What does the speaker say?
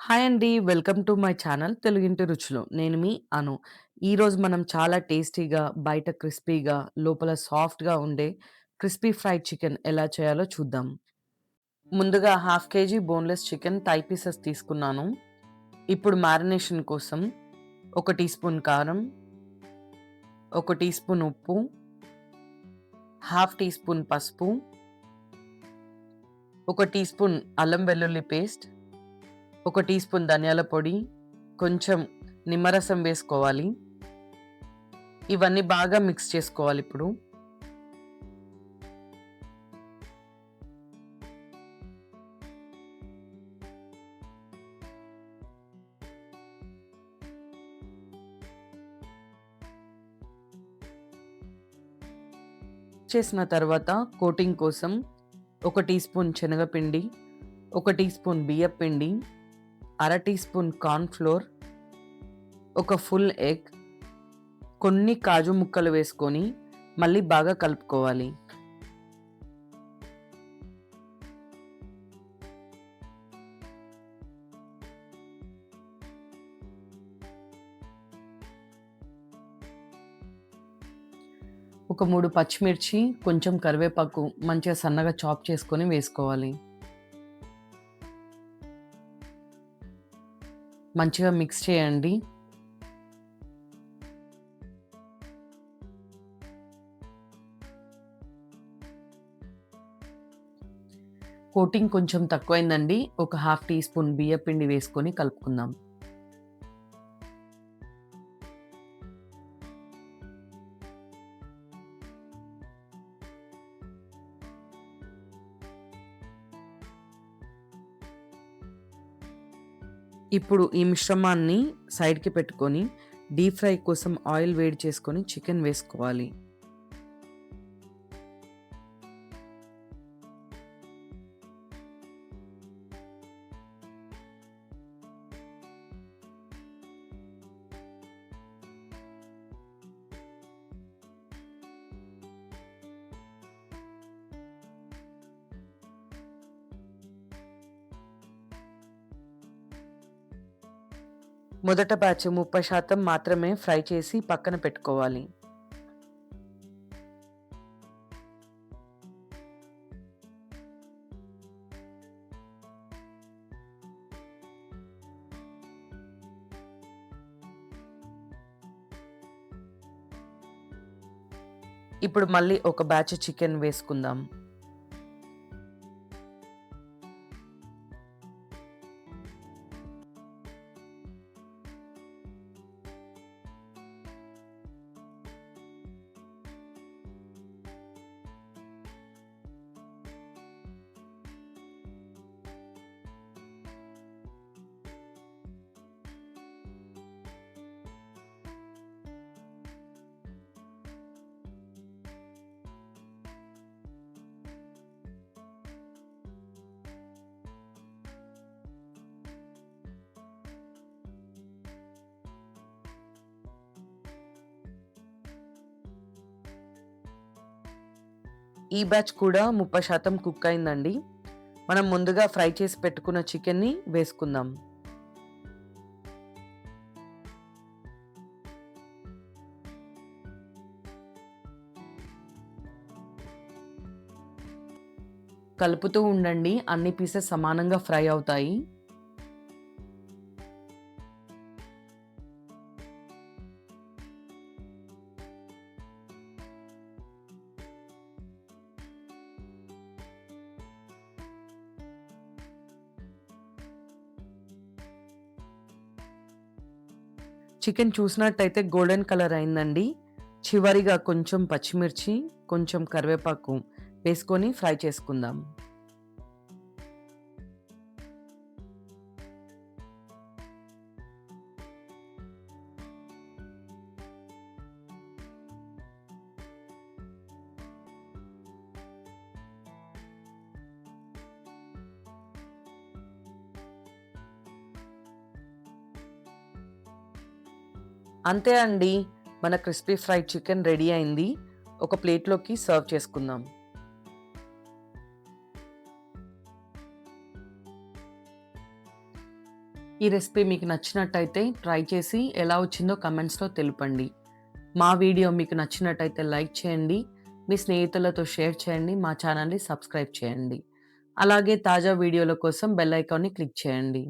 Hi అండి. Welcome to my channel తెలుగింటి రుచులు. నేను మీ అను. ఈరోజు మనం చాలా టేస్టీగా, బయట క్రిస్పీగా, లోపల సాఫ్ట్‌గా ఉండే క్రిస్పీ ఫ్రైడ్ చికెన్ ఎలా చేయాలో చూద్దాం. ముందుగా half kg boneless chicken thigh pieces తీసుకున్నాను. ఇప్పుడు మ్యారినేషన్ కోసం ఒక టీ స్పూన్ కారం, ఒక టీ స్పూన్ ఉప్పు, హాఫ్ టీ స్పూన్ పసుపు, ఒక టీ స్పూన్ అల్లం వెల్లుల్లి పేస్ట్, ఒక టీ స్పూన్ ధనియాల పొడి, కొంచెం నిమ్మరసం వేసుకోవాలి. ఇవన్నీ బాగా మిక్స్ చేసుకోవాలిప్పుడు. చేసిన తర్వాత కోటింగ్ కోసం ఒక టీ స్పూన్ శనగపిండి, ఒక టీ స్పూన్ బియ్యపిండి, అర టీ స్పూన్ కార్న్ ఫ్లోర్, ఒక ఫుల్ ఎగ్, కొన్ని కాజు ముక్కలు వేసుకొని మళ్ళీ బాగా కలుపుకోవాలి. ఒక 3 పచ్చిమిర్చి, కొంచెం కరివేపాకు మంచిగా సన్నగా చాప్ చేసుకొని వేసుకోవాలి. మంచిగా మిక్స్ చేయండి. కోటింగ్ కొంచెం తక్కువైందండి. ఒక హాఫ్ టీ స్పూన్ బియ్యపిండి వేసుకొని కలుపుకుందాం. ఇప్పుడు ఈ మిశ్రమాన్ని సైడ్‌కి పెట్టుకొని డీప్ ఫ్రై కోసం ఆయిల్ వేడి చేసుకొని చికెన్ వేసుకోవాలి. మొదట బ్యాచ్ 30% మాత్రమే ఫ్రై చేసి పక్కన పెట్టుకోవాలి. ఇప్పుడు మళ్ళీ ఒక బ్యాచ్ చికెన్ వేసుకుందాం. ఈ బ్యాచ్ కూడా 30% కుక్ అయిందండి. మనం ముందుగా ఫ్రై చేసి పెట్టుకున్న చికెన్‌ని వేసుకుందాం. కలుపుతూ ఉండండి. అన్ని పీసెస్ సమానంగా ఫ్రై అవుతాయి. చికెన్ చూసినట్టయితే గోల్డెన్ కలర్ అయిందండి. చివరిగా కొంచెం పచ్చిమిర్చి, కొంచెం కరివేపాకు వేసుకొని ఫ్రై చేసుకుందాం. అంతే అండి. మన క్రిస్పీ ఫ్రైడ్ చికెన్ రెడీ అయింది. ఒక ప్లేట్‌లోకి సర్వ్ చేసుకుందాం. ఈ రెసిపీ మీకు నచ్చినట్టయితే ట్రై చేసి ఎలా వచ్చిందో కమెంట్స్‌లో తెలుపండి. మా వీడియో మీకు నచ్చినట్టయితే లైక్ చేయండి. మీ స్నేహితులతో షేర్ చేయండి. మా ఛానల్‌ని సబ్స్క్రైబ్ చేయండి. అలాగే తాజా వీడియోల కోసం బెల్ ఐకాన్‌ని క్లిక్ చేయండి.